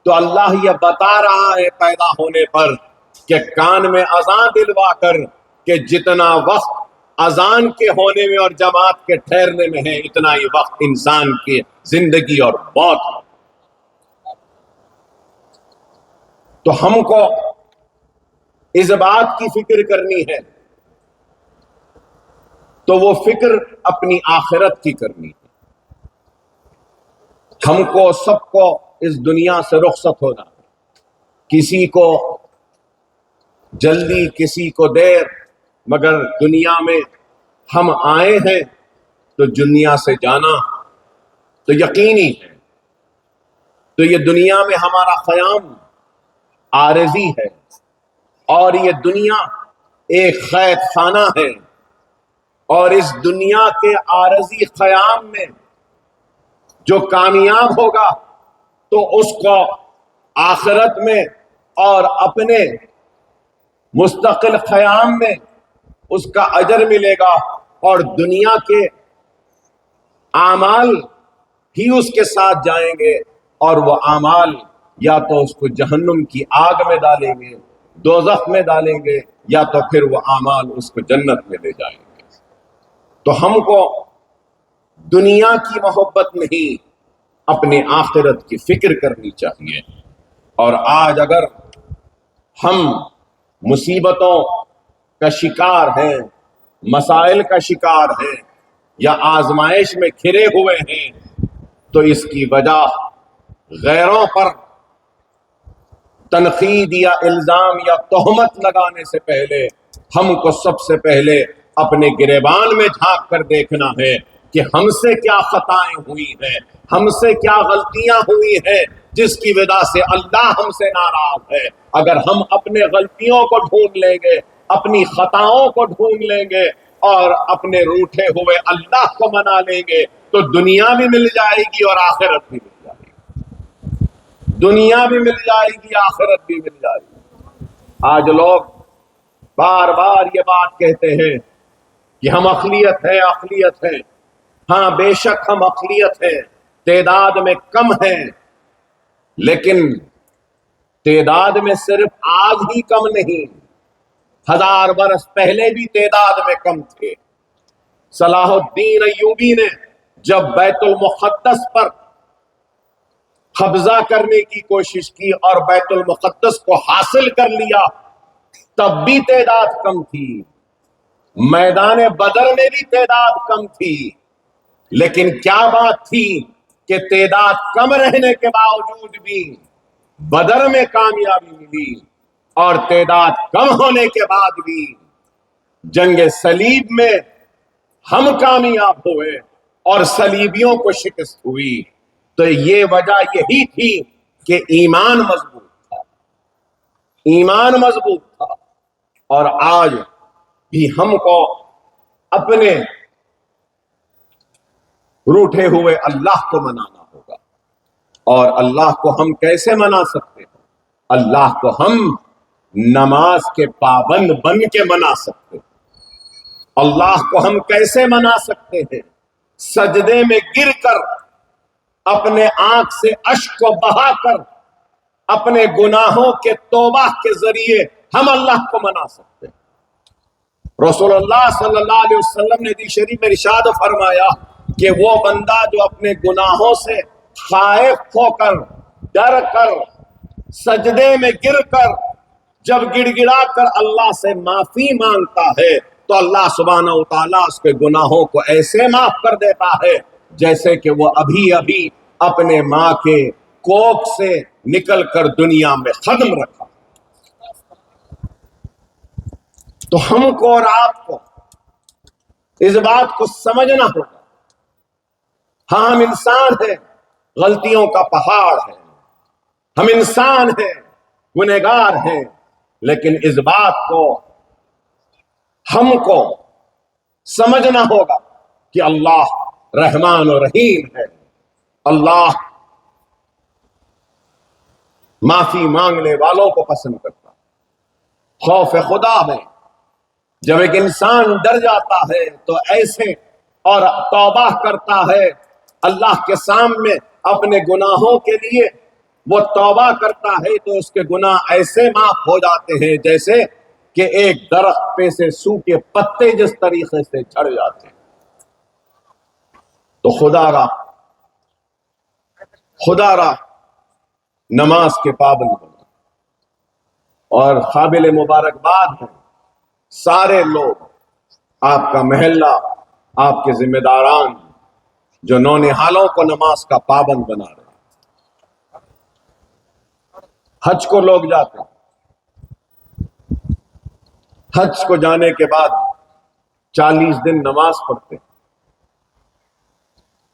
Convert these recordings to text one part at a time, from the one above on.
تو اللہ یہ بتا رہا ہے پیدا ہونے پر کہ کان میں اذان دلوا کر کہ جتنا وقت اذان کے ہونے میں اور جماعت کے ٹھہرنے میں ہے اتنا ہی وقت انسان کی زندگی اور موت ہے۔ تو ہم کو اس بات کی فکر کرنی ہے، تو وہ فکر اپنی آخرت کی کرنی ہے۔ ہم کو سب کو اس دنیا سے رخصت ہونا، کسی کو جلدی کسی کو دیر، مگر دنیا میں ہم آئے ہیں تو دنیا سے جانا تو یقینی ہے۔ تو یہ دنیا میں ہمارا قیام عارضی ہے، اور یہ دنیا ایک قید خانہ ہے، اور اس دنیا کے عارضی قیام میں جو کامیاب ہوگا تو اس کو آخرت میں اور اپنے مستقل قیام میں اس کا اجر ملے گا، اور دنیا کے اعمال ہی اس کے ساتھ جائیں گے، اور وہ اعمال یا تو اس کو جہنم کی آگ میں ڈالیں گے، دوزخ میں ڈالیں گے، یا تو پھر وہ اعمال اس کو جنت میں لے جائیں گے۔ تو ہم کو دنیا کی محبت نہیں، اپنے آخرت کی فکر کرنی چاہیے۔ اور آج اگر ہم مصیبتوں کا شکار ہیں، مسائل کا شکار ہیں، یا آزمائش میں گھرے ہوئے ہیں، تو اس کی وجہ غیروں پر تنقید یا الزام یا تہمت لگانے سے پہلے ہم کو سب سے پہلے اپنے گریبان میں جھانک کر دیکھنا ہے کہ ہم سے کیا خطائیں ہوئی ہیں، ہم سے کیا غلطیاں ہوئی ہیں جس کی وجہ سے اللہ ہم سے ناراض ہے۔ اگر ہم اپنے غلطیوں کو ڈھونڈ لیں گے، اپنی خطاؤں کو ڈھونڈ لیں گے، اور اپنے روٹھے ہوئے اللہ کو منا لیں گے، تو دنیا بھی مل جائے گی اور آخرت بھی مل جائے گی۔ دنیا بھی مل جائے گی، آخرت بھی مل جائے گی۔ آج لوگ بار بار یہ بات کہتے ہیں کہ ہم اقلیت ہیں، اقلیت ہیں۔ ہاں بے شک ہم اقلیت ہیں، تعداد میں کم ہیں، لیکن تعداد میں صرف آج ہی کم نہیں، 1000 برس پہلے بھی تعداد میں کم تھے۔ صلاح الدین ایوبی نے جب بیت المقدس پر قبضہ کرنے کی کوشش کی اور بیت المقدس کو حاصل کر لیا، تب بھی تعداد کم تھی۔ میدان بدر میں بھی تعداد کم تھی، لیکن کیا بات تھی کہ تعداد کم رہنے کے باوجود بھی بدر میں کامیابی ملی، اور تعداد کم ہونے کے بعد بھی جنگ صلیب میں ہم کامیاب ہوئے اور صلیبیوں کو شکست ہوئی۔ تو یہ وجہ یہی تھی کہ ایمان مضبوط تھا، ایمان مضبوط تھا۔ اور آج بھی ہم کو اپنے روٹھے ہوئے اللہ کو منانا ہوگا۔ اور اللہ کو ہم کیسے منا سکتے ہیں؟ اللہ کو ہم نماز کے پابند بن کے منا سکتے ہیں۔ اللہ کو ہم کیسے منا سکتے ہیں؟ سجدے میں گر کر، اپنے آنکھ سے اشک کو بہا کر، اپنے گناہوں کے توبہ کے ذریعے ہم اللہ کو منا سکتے ہیں۔ رسول اللہ صلی اللہ علیہ وسلم نے حدیث شریف میں ارشاد فرمایا کہ وہ بندہ جو اپنے گناہوں سے خائف ہو کر، ڈر کر، سجدے میں گر کر، جب گڑ گڑا کر اللہ سے معافی مانگتا ہے تو اللہ سبحانہ و تعالیٰ اس کے گناہوں کو ایسے معاف کر دیتا ہے جیسے کہ وہ ابھی ابھی اپنے ماں کے کوکھ سے نکل کر دنیا میں قدم رکھا۔ تو ہم کو اور آپ کو اس بات کو سمجھنا ہوگا، ہاں ہم انسان ہیں، غلطیوں کا پہاڑ ہے، ہم انسان ہیں، گنہگار ہیں، لیکن اس بات کو ہم کو سمجھنا ہوگا کہ اللہ رحمان و رحیم ہے۔ اللہ معافی مانگنے والوں کو پسند کرتا ہے۔ خوف خدا میں جب ایک انسان ڈر جاتا ہے تو ایسے اور توبہ کرتا ہے اللہ کے سامنے اپنے گناہوں کے لیے وہ توبہ کرتا ہے تو اس کے گناہ ایسے معاف ہو جاتے ہیں جیسے کہ ایک درخت پہ سے سوکھے پتے جس طریقے سے جھڑ جاتے ہیں۔ تو خدا را نماز کے پابند بنا، اور قابل مبارکباد ہے سارے لوگ، آپ کا محلہ، آپ کے ذمہ داران جو نونہالوں کو نماز کا پابند بنا رہے ہیں۔ حج کو لوگ جاتے ہیں، حج کو جانے کے بعد 40 دن نماز پڑھتے ہیں۔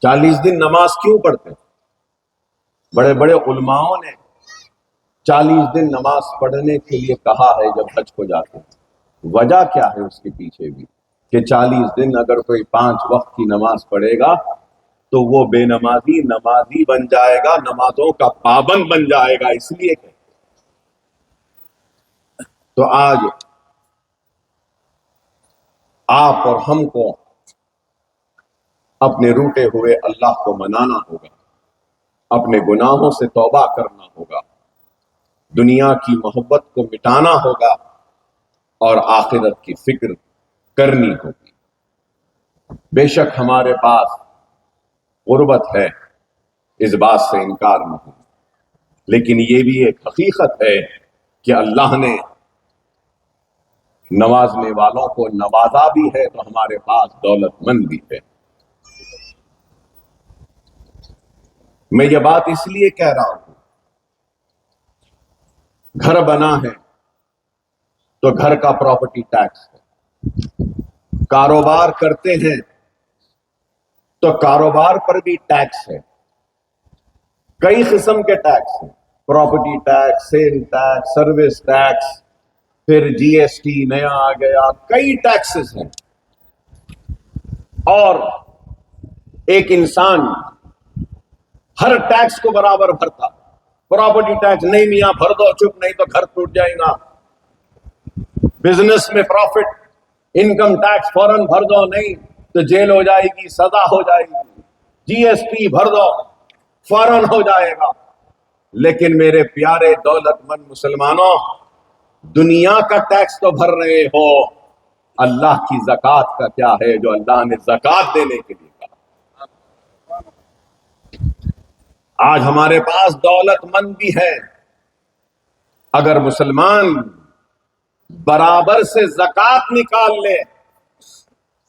40 دن نماز کیوں پڑھتے ہیں؟ بڑے بڑے علماؤں نے 40 دن نماز پڑھنے کے لیے کہا ہے جب حج کو جاتے ہیں۔ وجہ کیا ہے اس کے پیچھے بھی کہ 40 دن اگر کوئی 5 وقت کی نماز پڑھے گا تو وہ بے نمازی بن جائے گا، نمازوں کا پابند بن جائے گا، اس لیے کہ تو آج آپ اور ہم کو اپنے روٹے ہوئے اللہ کو منانا ہوگا، اپنے گناہوں سے توبہ کرنا ہوگا، دنیا کی محبت کو مٹانا ہوگا اور آخرت کی فکر کرنی ہوگی۔ بے شک ہمارے پاس غربت ہے، اس بات سے انکار نہیں، لیکن یہ بھی ایک حقیقت ہے کہ اللہ نے نوازنے والوں کو نوازا بھی ہے تو ہمارے پاس دولت مند بھی ہے۔ میں یہ بات اس لیے کہہ رہا ہوں، گھر بنا ہے تو گھر کا پراپرٹی ٹیکس ہے، کاروبار کرتے ہیں تو کاروبار پر بھی ٹیکس ہے، کئی قسم کے ٹیکس ہیں، property tax, sale tax, service tax, پھر جی ایس ٹی نیا آ گیا، کئی ٹیکسز ہیں، اور ایک انسان ہر ٹیکس کو برابر بھرتا۔ پراپرٹی ٹیکس نہیں میاں بھر دو، چپ نہیں تو گھر ٹوٹ جائے گا، بزنس میں پروفٹ انکم ٹیکس فوراً بھر دو، نہیں تو جیل ہو جائے گی، سزا ہو جائے گی، جی ایس ٹی بھر دو فوراً ہو جائے گا۔ لیکن میرے پیارے دولت مند مسلمانوں، دنیا کا ٹیکس تو بھر رہے ہو، اللہ کی زکوٰۃ کا کیا ہے جو اللہ نے زکوٰۃ دینے کے لیے کہا؟ آج ہمارے پاس دولت مند بھی ہے، اگر مسلمان برابر سے زکوٰۃ نکال لے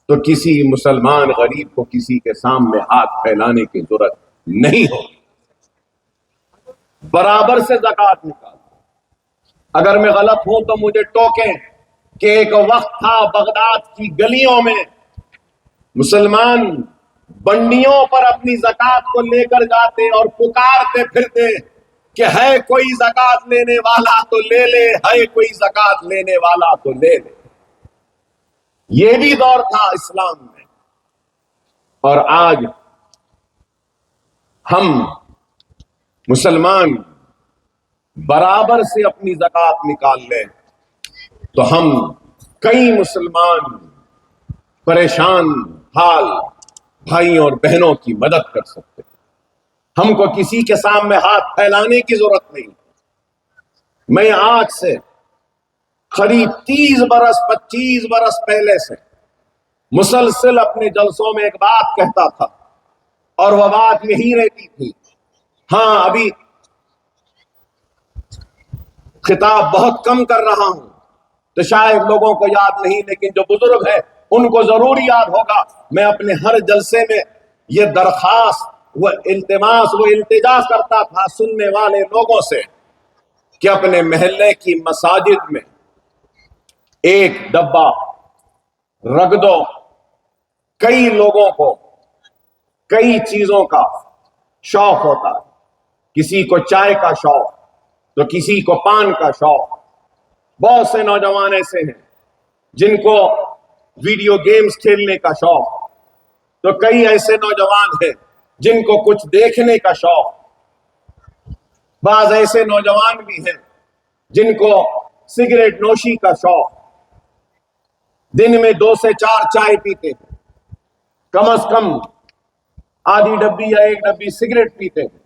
تو کسی مسلمان غریب کو کسی کے سامنے ہاتھ پھیلانے کی ضرورت نہیں ہوگی۔ برابر سے زکوٰۃ نکال، اگر میں غلط ہوں تو مجھے ٹوکیں کہ ایک وقت تھا بغداد کی گلیوں میں مسلمان بنڈیوں پر اپنی زکوٰۃ کو لے کر جاتے اور پکارتے پھرتے کہ ہے کوئی زکوٰۃ لینے والا تو لے لے، ہے کوئی زکوٰۃ لینے والا تو لے لے۔ یہ بھی دور تھا اسلام میں، اور آج ہم مسلمان برابر سے اپنی زکوٰۃ نکال لیں تو ہم کئی مسلمان پریشان حال بھائیوں اور بہنوں کی مدد کر سکتے ہیں۔ ہم کو کسی کے سامنے ہاتھ پھیلانے کی ضرورت نہیں۔ میں آج سے قریب 30 برس 25 برس پہلے سے مسلسل اپنے جلسوں میں ایک بات کہتا تھا، اور وہ بات یہی رہتی تھی، ہاں ابھی خطاب بہت کم کر رہا ہوں تو شاید لوگوں کو یاد نہیں، لیکن جو بزرگ ہیں ان کو ضرور یاد ہوگا۔ میں اپنے ہر جلسے میں یہ درخواست، وہ التماس، وہ التجا کرتا تھا سننے والے لوگوں سے کہ اپنے محلے کی مساجد میں ایک ڈبہ رکھ دو۔ کئی لوگوں کو کئی چیزوں کا شوق ہوتا ہے، کسی کو چائے کا شوق تو کسی کو پان کا شوق، بہت سے نوجوان ایسے ہیں جن کو ویڈیو گیمز کھیلنے کا شوق، تو کئی ایسے نوجوان ہیں جن کو کچھ دیکھنے کا شوق، بعض ایسے نوجوان بھی ہیں جن کو سگریٹ نوشی کا شوق، دن میں 2 سے 4 چائے پیتے ہیں، کم از کم آدھی ڈبی یا 1 ڈبی سگریٹ پیتے ہیں۔